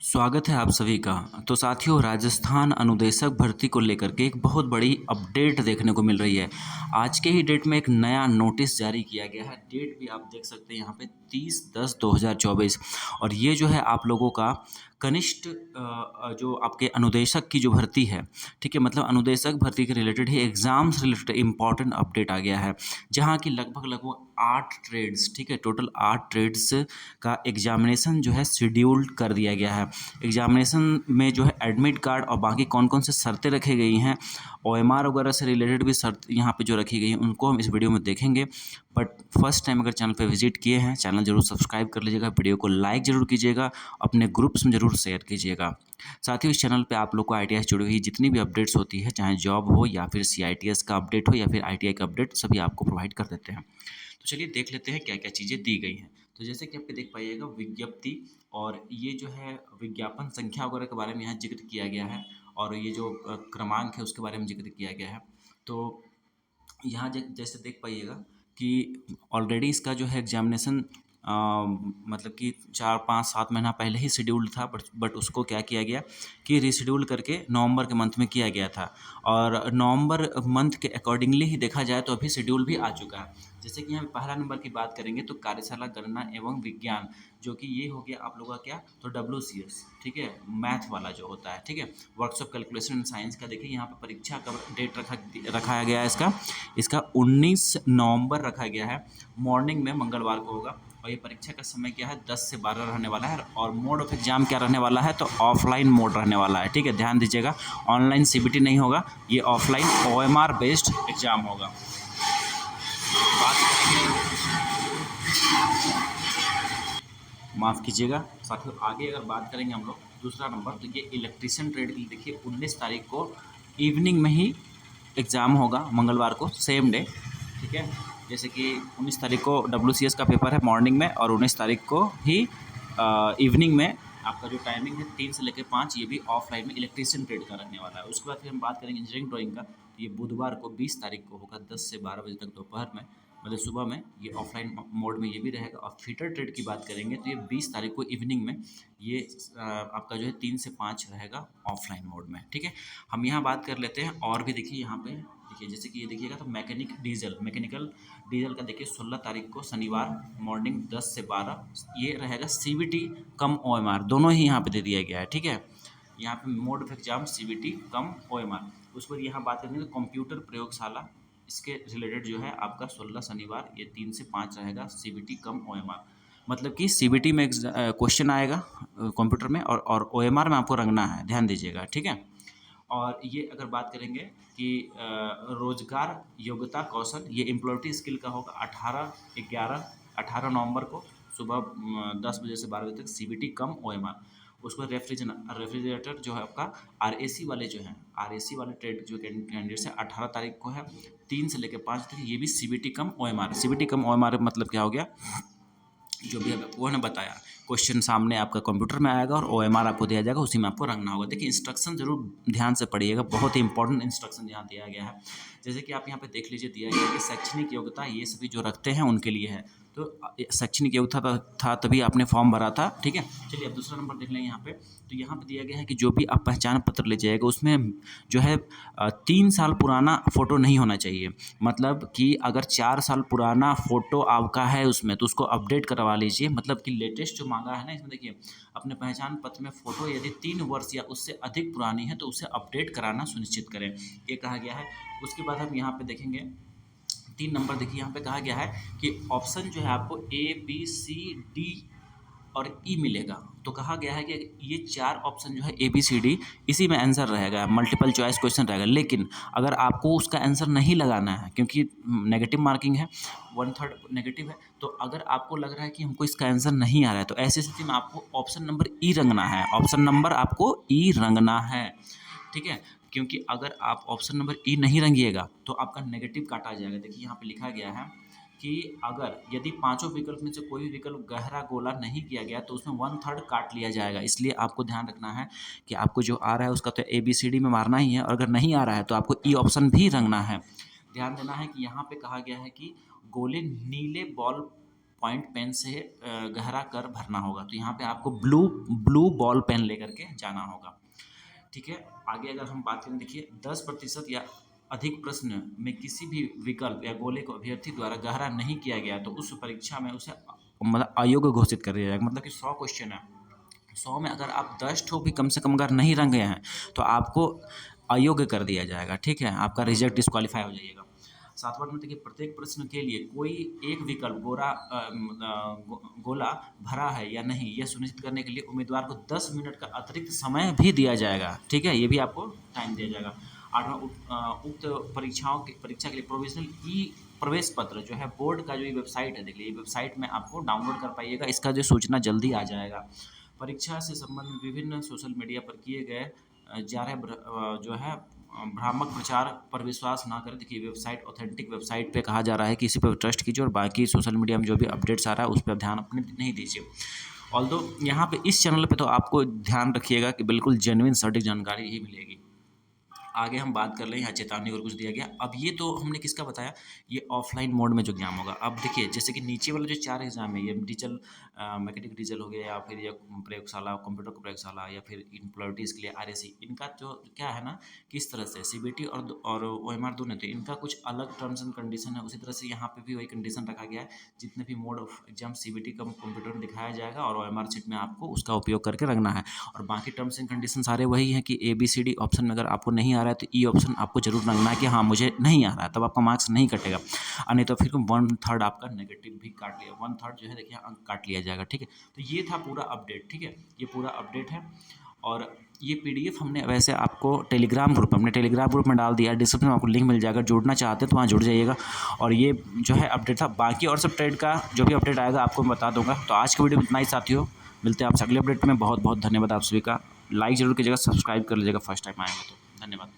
स्वागत है आप सभी का। तो साथियों, राजस्थान अनुदेशक भर्ती को लेकर के एक बहुत बड़ी अपडेट देखने को मिल रही है। आज के ही डेट में एक नया नोटिस जारी किया गया है। डेट भी आप देख सकते हैं यहाँ पे 30/10/2024। और ये जो है आप लोगों का कनिष्ठ जो आपके अनुदेशक की जो भर्ती है, ठीक है, मतलब अनुदेशक भर्ती के रिलेटेड ही एग्ज़ाम से रिलेटेड इंपॉर्टेंट अपडेट आ गया है। जहाँ की लगभग लगभग 8 ट्रेड्स, ठीक है, टोटल 8 ट्रेड्स का एग्जामिनेशन जो है शेड्यूल्ड कर दिया गया है। एग्जामिनेशन में जो है एडमिट कार्ड और बाकी कौन कौन से शर्तें रखी गई हैं, ओएमआर वगैरह से रिलेटेड भी शर्त यहाँ पे जो रखी गई हैं उनको हम इस वीडियो में देखेंगे। बट फर्स्ट टाइम अगर चैनल पे विजिट किए हैं, चैनल जरूर सब्सक्राइब कर लीजिएगा, वीडियो को लाइक जरूर कीजिएगा, अपने ग्रुप्स में जरूर शेयर कीजिएगा। साथ ही इस चैनल पे आप लोग को आईटीआई से जुड़ी हुई जितनी भी अपडेट्स होती है, चाहे जॉब हो या फिर सीआईटीएस का अपडेट हो या फिर आईटीआई का अपडेट, सभी आपको प्रोवाइड कर देते हैं। तो चलिए देख लेते हैं क्या क्या चीज़ें दी गई हैं। तो जैसे कि आप पे देख पाइएगा विज्ञप्ति, और ये जो है विज्ञापन संख्या वगैरह के बारे में यहाँ जिक्र किया गया है, और ये जो क्रमांक है उसके बारे में जिक्र किया गया है। तो यहाँ जैसे देख पाइएगा कि ऑलरेडी इसका जो है एग्जामिनेशन मतलब कि 4 5 7 महीना पहले ही शेड्यूल्ड था, बट उसको क्या किया गया कि रीशेड्यूल करके नवंबर के मंथ में किया गया था। और नवंबर मंथ के अकॉर्डिंगली ही देखा जाए तो अभी शेड्यूल भी आ चुका है। जैसे कि यहाँ पहला नंबर की बात करेंगे तो कार्यशाला गणना एवं विज्ञान, जो कि ये हो गया आप लोगों का क्या, तो WCS, ठीक है, मैथ वाला जो होता है, ठीक है, वर्कशॉप कैलकुलेशन एंड साइंस का। देखिए यहाँ पर परीक्षा का डेट रखा गया है इसका इसका 19 नवंबर रखा गया है। मॉर्निंग में मंगलवार को होगा, और ये परीक्षा का समय क्या है, 10 से 12 रहने वाला है। और मोड ऑफ एग्जाम क्या रहने वाला है, तो ऑफलाइन मोड रहने वाला है, ठीक है, ध्यान दीजिएगा। ऑनलाइन सीबीटी नहीं होगा, ये ऑफलाइन ओएमआर बेस्ड एग्जाम होगा। बात करेंगे, माफ़ कीजिएगा साथियों, आगे अगर बात करेंगे हम लोग दूसरा नंबर, तो ये इलेक्ट्रीशियन ट्रेड के लिए देखिए 19 तारीख को इवनिंग में ही एग्ज़ाम होगा, मंगलवार को सेम डे, ठीक है। जैसे कि 19 तारीख को WCS का पेपर है मॉर्निंग में, और 19 तारीख को ही इवनिंग में आपका जो टाइमिंग है 3 से लेकर 5, ये भी ऑफलाइन में इलेक्ट्रीशियन ट्रेड का रहने वाला है। उसके बाद फिर हम बात करेंगे इंजीनियरिंग ड्राइंग का, तो ये बुधवार को 20 तारीख को होगा 10 से 12 बजे तक दोपहर में, मतलब सुबह में, ये ऑफलाइन मोड में ये भी रहेगा। और फिटर ट्रेड की बात करेंगे तो ये 20 तारीख को इवनिंग में, ये आपका जो है 3 से 5 रहेगा ऑफलाइन मोड में, ठीक है। हम यहाँ बात कर लेते हैं और भी, देखिए यहाँ पे देखिए, जैसे कि ये देखिएगा तो मैकेनिकल डीजल का देखिए 16 तारीख को शनिवार मॉर्निंग 10 से 12, ये रहेगा सीबीटी कम ओएमआर, दोनों ही यहाँ पे दे दिया गया है, ठीक है। यहाँ पे mode of exam CBT come OMR. उस पर यहाँ बात करेंगे तो कंप्यूटर प्रयोगशाला, इसके रिलेटेड जो है आपका 16 शनिवार ये 3 से 5 रहेगा सीबीटी कम ओएमआर। मतलब कि सीबीटी में क्वेश्चन आएगा कंप्यूटर में, और ओएमआर में आपको रंगना है, ध्यान दीजिएगा, ठीक है। और ये अगर बात करेंगे कि रोजगार योग्यता कौशल, ये एम्प्लॉयटी स्किल का होगा 18 नवंबर को सुबह 10 बजे से 12 बजे तक सीबीटी कम ओएमआर। उसको रेफ्रिजरेटर जो है आपका आरएसी वाले जो हैं, आरएसी वाले ट्रेड जो कैंडिडेट्स हैं 18 तारीख को है 3 से लेकर 5 तक, ये भी सीबीटी कम ओएमआर। सीबीटी कम ओएमआर मतलब क्या हो गया, जो भी वो ने बताया, क्वेश्चन सामने आपका कंप्यूटर में आएगा और ओएमआर आपको दिया जाएगा, उसी में आपको रंगना होगा। देखिए इंस्ट्रक्शन जरूर ध्यान से पढ़िएगा, बहुत ही इंपॉर्टेंट इंस्ट्रक्शन यहाँ दिया गया है। जैसे कि आप यहाँ पे देख लीजिए, दिया गया है कि शैक्षणिक योग्यता ये सभी जो रखते हैं उनके लिए है। तो शैक्षणिक योग्यता था तभी आपने फॉर्म भरा था, ठीक है। चलिए अब दूसरा नंबर देख लें यहाँ पे, तो यहाँ पे दिया गया है कि जो भी आप पहचान पत्र ले जाएगा उसमें जो है 3 साल पुराना फ़ोटो नहीं होना चाहिए। मतलब कि अगर 4 साल पुराना फ़ोटो आपका है उसमें, तो उसको अपडेट करवा लीजिए। मतलब कि लेटेस्ट जो मांगा है ना इसमें, देखिए अपने पहचान पत्र में फ़ोटो यदि 3 वर्ष या उससे अधिक पुरानी है तो उसे अपडेट कराना सुनिश्चित करें, ये कहा गया है। उसके बाद हम यहाँ पे देखेंगे 3 नंबर, देखिए यहाँ पे कहा गया है कि ऑप्शन जो है आपको ABCD और ई मिलेगा। तो कहा गया है कि ये 4 ऑप्शन जो है ABCD, इसी में आंसर रहेगा, मल्टीपल चॉइस क्वेश्चन रहेगा। लेकिन अगर आपको उसका आंसर नहीं लगाना है, क्योंकि नेगेटिव मार्किंग है, 1/3 नेगेटिव है, तो अगर आपको लग रहा है कि हमको इसका आंसर नहीं आ रहा है, तो ऐसी स्थिति में आपको ऑप्शन नंबर ई रंगना है, ऑप्शन नंबर आपको ई रंगना है, ठीक है। क्योंकि अगर आप ऑप्शन नंबर ई नहीं रंगिएगा तो आपका नेगेटिव काटा जाएगा। देखिए यहाँ पे लिखा गया है कि अगर यदि पांचों विकल्प में से कोई भी विकल्प गहरा गोला नहीं किया गया तो उसमें 1/3 काट लिया जाएगा। इसलिए आपको ध्यान रखना है कि आपको जो आ रहा है उसका तो ABCD में मारना ही है, और अगर नहीं आ रहा है तो आपको ई ऑप्शन भी रंगना है। ध्यान देना है कि यहाँ पे कहा गया है कि गोले नीले बॉल पॉइंट पेन से गहरा कर भरना होगा। तो यहाँ पे आपको ब्लू बॉल पेन लेकर के जाना होगा। ठीक है, आगे अगर हम बात करें, देखिए 10% या अधिक प्रश्न में किसी भी विकल्प या गोले को अभ्यर्थी द्वारा गहरा नहीं किया गया तो उस परीक्षा में उसे मतलब अयोग्य घोषित कर दिया जाएगा। मतलब कि 100 क्वेश्चन है, 100 में अगर आप 10 ठो भी कम से कम अगर नहीं रंगे हैं तो आपको अयोग्य कर दिया जाएगा। ठीक है, आपका रिजेक्ट डिस्क्वालीफाई हो जाइएगा। 7वां में देखिए प्रत्येक प्रश्न के लिए कोई एक विकल्प गोला भरा है या नहीं यह सुनिश्चित करने के लिए उम्मीदवार को 10 मिनट का अतिरिक्त समय भी दिया जाएगा। ठीक है, ये भी आपको टाइम दिया जाएगा। 8वां उक्त परीक्षा के लिए प्रोविजनल ई प्रवेश पत्र जो है बोर्ड का जो ये वेबसाइट है, देखिए ये वेबसाइट में आपको डाउनलोड कर पाइएगा, इसका जो सूचना जल्दी आ जाएगा। परीक्षा से संबंधित विभिन्न सोशल मीडिया पर किए गए जो है भ्रामक प्रचार पर विश्वास ना करें। देखिए वेबसाइट ऑथेंटिक वेबसाइट पे कहा जा रहा है कि इसी पर ट्रस्ट कीजिए और बाकी सोशल मीडिया में जो भी अपडेट्स आ रहा है उस पर ध्यान अपने नहीं दीजिए। ऑल्दो यहाँ पे इस चैनल पे तो आपको ध्यान रखिएगा कि बिल्कुल जेन्युइन सटीक जानकारी ही मिलेगी। आगे हम बात कर लें, यहाँ चेतावनी और कुछ दिया गया। अब ये तो हमने किसका बताया, ये ऑफलाइन मोड में जो एग्जाम होगा। अब देखिए जैसे कि नीचे वाले जो 4 एग्जाम है, ये डीजल मैकेनिक डीजल हो गया, या फिर ये प्रयोगशाला कंप्यूटर प्रयोगशाला, या फिर इम्प्लॉयटीज़ के लिए आरएसी, इनका जो क्या है ना, किस तरह से सीबीटी और ओएमआर दोनों, तो इनका कुछ अलग टर्म्स एंड कंडीशन है। उसी तरह से यहाँ पे भी वही कंडीशन रखा गया है, जितने भी मोड ऑफ एग्जाम सीबीटी का कंप्यूटर में दिखाया जाएगा और ओएमआर सीट में आपको उसका उपयोग करके रखना है। और बाकी टर्म्स एंड कंडीशन सारे वही हैं कि ABCD ऑप्शन में अगर आपको नहीं आ रहा है तो ई ऑप्शन आपको जरूर रखना है कि हाँ मुझे नहीं आ रहा है, तब आपका मार्क्स नहीं कटेगा। और नहीं तो फिर 1/3 आपका नेगेटिव भी काट लिया, 1/3 जो है देखिए अंक काट लिया जाएगा। ठीक है, तो ये था पूरा अपडेट। ठीक है, ये पूरा अपडेट है और ये PDF हमने वैसे आपको टेलीग्राम ग्रुप में, हमने टेलीग्राम ग्रुप में डाल दिया, डिस्क्रिप्शन में आपको लिंक मिल जाएगा। जुड़ना चाहते हैं तो वहाँ जुड़ जाइएगा। और ये जो है अपडेट था, बाकी और सब ट्रेड का जो भी अपडेट आएगा आपको मैं बता दूंगा। तो आज की वीडियो में इतना ही साथियों, मिलते हैं आपसे अगले अपडेट में। बहुत बहुत धन्यवाद आप सभी का। लाइक जरूर कीजिएगा, सब्सक्राइब कर लीजिएगा फर्स्ट टाइम आएंगे तो। धन्यवाद।